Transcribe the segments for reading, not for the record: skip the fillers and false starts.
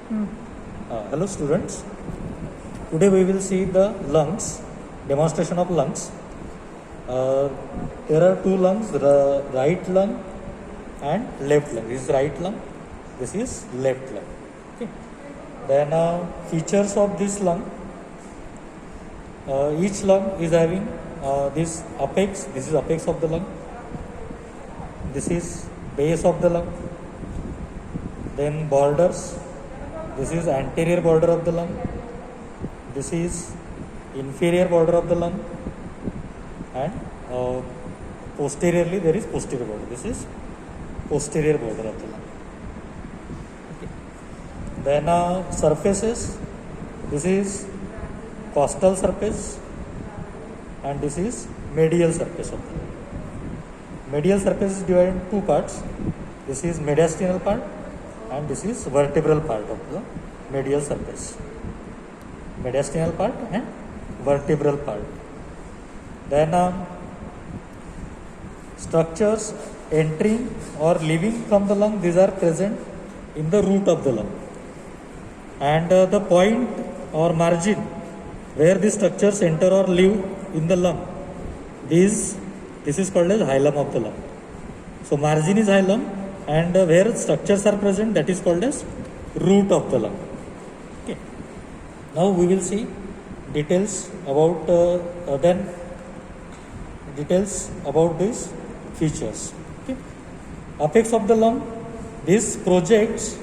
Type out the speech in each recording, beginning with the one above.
Hello students, today we will see the lungs, demonstration of lungs. There are two lungs, the right lung and left lung. This is right lung, this is left lung. Okay. Then features of this lung, each lung is having this apex, this is apex of the lung, this is base of the lung, then borders. This is anterior border of the lung. This is inferior border of the lung, and posteriorly there is posterior border. This is posterior border of the lung. Okay. Then surfaces. This is costal surface, and this is medial surface of the lung. Medial surface is divided into two parts. This is mediastinal part, and this is vertebral part of the medial surface. Mediastinal part and vertebral part. Then structures entering or leaving from the lung, these are present in the root of the lung. And the point or margin where these structures enter or leave in the lung, this is called as hilum of the lung. So margin is hilum, and where structures are present, that is called as root of the lung. Okay. Now we will see details about details about these features. Okay. Apex of the lung, this projects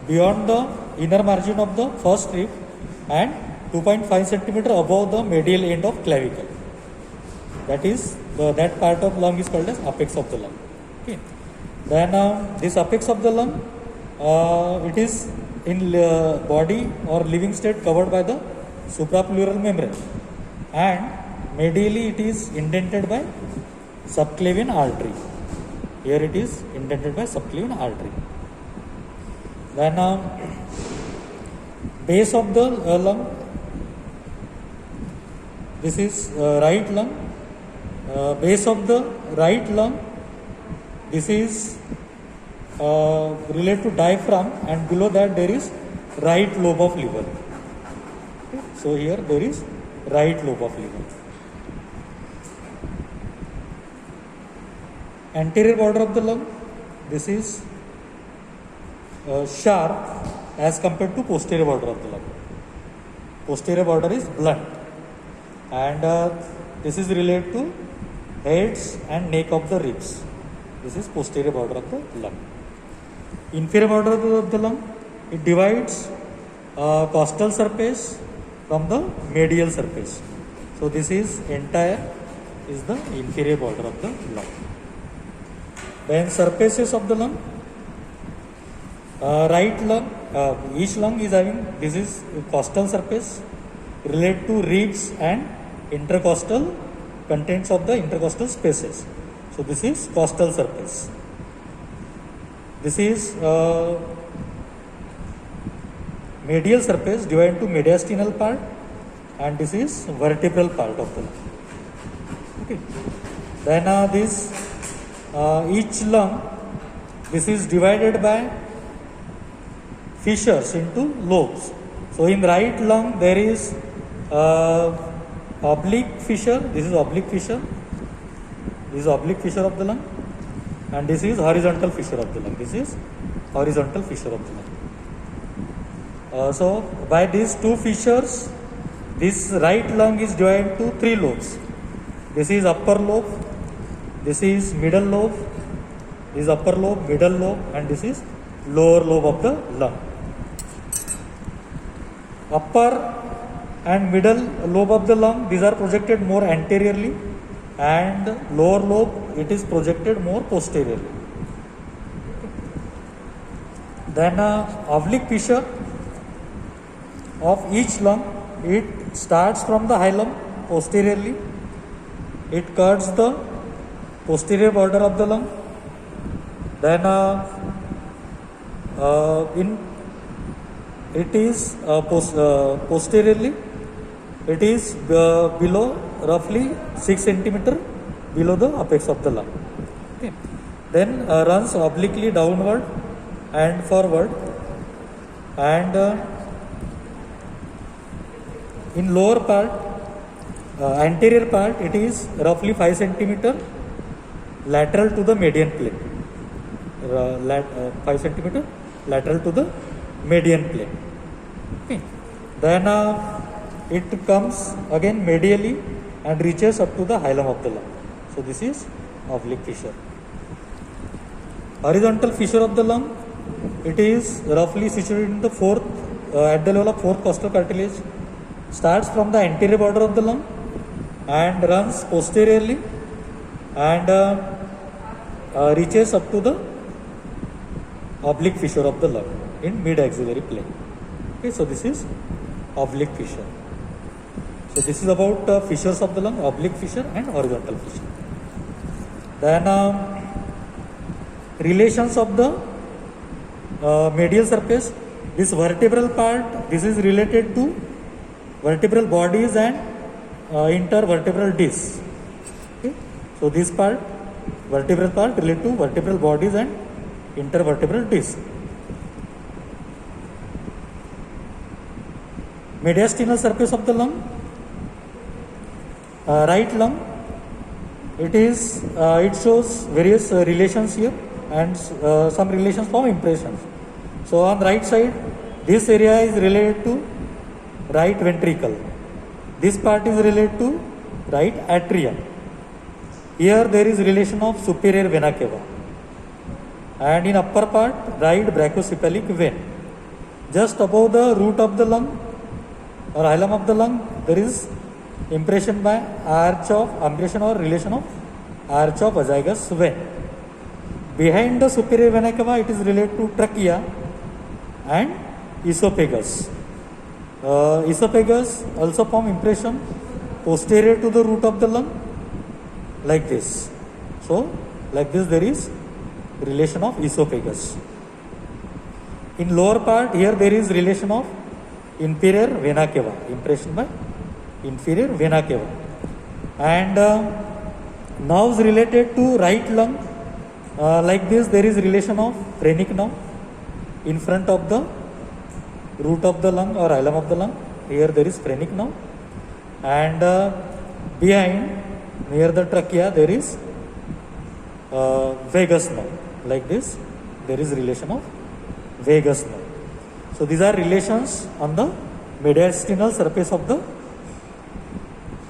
beyond the inner margin of the first rib and 2.5 centimeter above the medial end of clavicle. That is that part of lung is called as apex of the lung. Okay. Then this apex of the lung, it is in body or living state covered by the suprapleural membrane, and medially it is indented by subclavian artery. Here it is indented by subclavian artery. Then base of the lung, this is right lung. Base of the right lung, this is related to diaphragm, and below that there is right lobe of liver. Okay. So here there is right lobe of liver. Anterior border of the lung, this is sharp as compared to posterior border of the lung. Posterior border is blunt, and this is related to heads and neck of the ribs. This is posterior border of the lung. Inferior border of the lung, it divides costal surface from the medial surface. So this is entire is the inferior border of the lung. Then surfaces of the lung, right lung, each lung is having, this is costal surface related to ribs and intercostal contents of the intercostal spaces. So this is costal surface. This is medial surface divided into mediastinal part, and this is vertebral part of the lung. Okay. Then this each lung, this is divided by fissures into lobes. So in right lung there is oblique fissure. This is oblique fissure. This is oblique fissure of the lung, and this is horizontal fissure of the lung. This is horizontal fissure of the lung. So by these two fissures, this right lung is divided into three lobes. This is upper lobe, this is middle lobe, this is upper lobe, middle lobe, and this is lower lobe of the lung. Upper and middle lobe of the lung, these are projected more anteriorly, and lower lobe, it is projected more posteriorly. Then oblique fissure of each lung, it starts from the hilum posteriorly, it cuts the posterior border of the lung. Then it is posteriorly, it is below roughly 6 centimeter below the apex of the lung. Okay. Then runs obliquely downward and forward and in lower part, anterior part, it is roughly 5 centimeter lateral to the median plane. 5 centimeter lateral to the median plane. Okay. Then it comes again medially and reaches up to the hilum of the lung. So this is oblique fissure. Horizontal fissure of the lung, it is roughly situated in the fourth, at the level of fourth costal cartilage, starts from the anterior border of the lung and runs posteriorly and reaches up to the oblique fissure of the lung in mid-axillary plane. Okay, so this is oblique fissure. So this is about fissures of the lung, oblique fissure and horizontal fissure. Then relations of the medial surface. This vertebral part, this is related to vertebral bodies and intervertebral discs. Okay. So this part, vertebral part related to vertebral bodies and intervertebral discs. Mediastinal surface of the lung, right lung, it shows various relations here and some relations from impressions. So on right side, this area is related to right ventricle. This part is related to right atrium. Here there is relation of superior vena cava. And in upper part, right brachiocephalic vein. Just above the root of the lung or hilum of the lung, there is impression by impression or relation of arch of azygous vein. Behind the superior vena cava, it is related to trachea and esophagus. Esophagus also form impression posterior to the root of the lung, like this. So, like this there is relation of esophagus. In lower part, here there is relation of inferior vena cava, impression by inferior vena cava. And nerves related to right lung, like this there is relation of phrenic nerve in front of the root of the lung or hilum of the lung. Here there is phrenic nerve, and behind near the trachea there is vagus nerve. Like this there is relation of vagus nerve. So these are relations on the mediastinal surface of the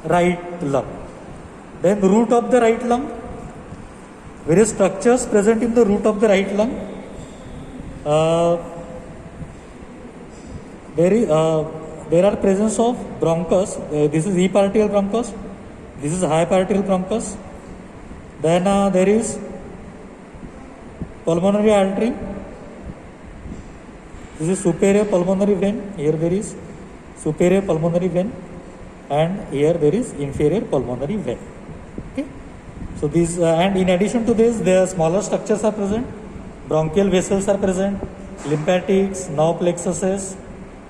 right lung. Then root of the right lung, various structures present in the root of the right lung. There are presence of bronchus. This is epartial bronchus. This is hypartial bronchus. Then there is pulmonary artery. This is superior pulmonary vein. Here there is superior pulmonary vein, and here there is inferior pulmonary vein. Okay. So these and in addition to this, the smaller structures are present. Bronchial vessels are present. Lymphatics, nerve plexuses.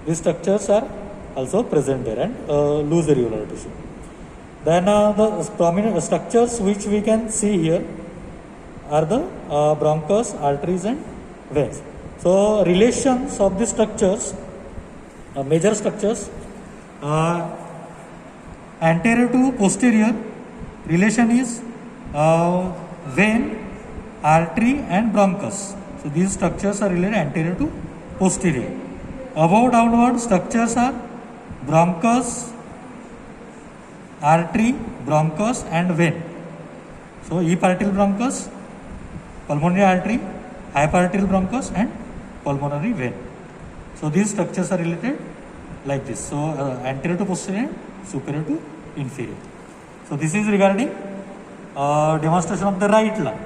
These structures are also present there, and loose areolar tissue. Then the prominent structures which we can see here are the bronchus, arteries and veins. So relations of these structures, major structures, anterior to posterior, relation is vein, artery and bronchus. So these structures are related anterior to posterior. Above downward structures are bronchus, artery, bronchus and vein. So epartial bronchus, pulmonary artery, hypartial bronchus and pulmonary vein. So these structures are related like this. So anterior to posterior, superior to inferior. So this is regarding demonstration of the right lung.